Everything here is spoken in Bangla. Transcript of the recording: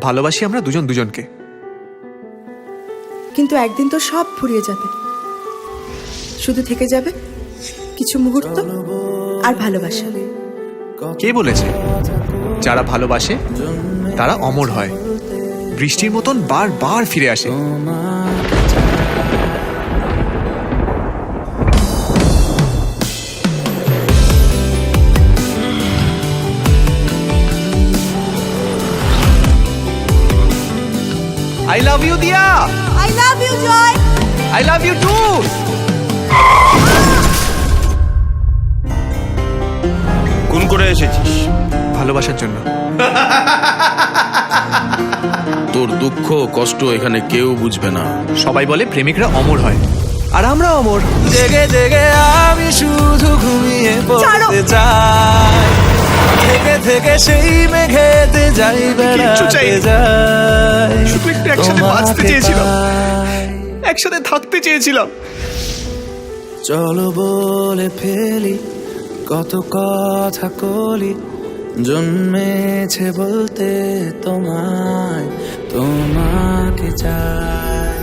ভালোবাসি আমরা দুজন দুজনকে। কিন্তু একদিন তো সব ফুরিয়ে যাবে, শুধু থেকে যাবে কিছু মুহূর্ত আর ভালোবাসা। কে বলেছে যারা ভালোবাসে তারা অমর হয়, বৃষ্টির মতন বারবার ফিরে আসে? I love you, Dia. I love you, Joy. I love you too. কোন করে এসেছিস? ভালোবাসার জন্য। তোর দুঃখ কষ্ট এখানে কেউ বুঝবে না। সবাই বলে প্রেমিকরা অমর হয়, আর আমরা অমর। জেগে জেগে আমি শুধু ঘুমিয়ে পড়তে চাই, থেকে থেকে সেই মেঘেতে যাই, কিচ্ছু চাই বেড়াতে না। যাই, শুধু একটু একসাথে বাঁচতে চেয়েছিলাম, একসাথে থাকতে চেয়েছিলাম। চলো বলে ফেলি কত কথা কলি, জন্মেছে বলতে তোমায়, তোমাকে চাই।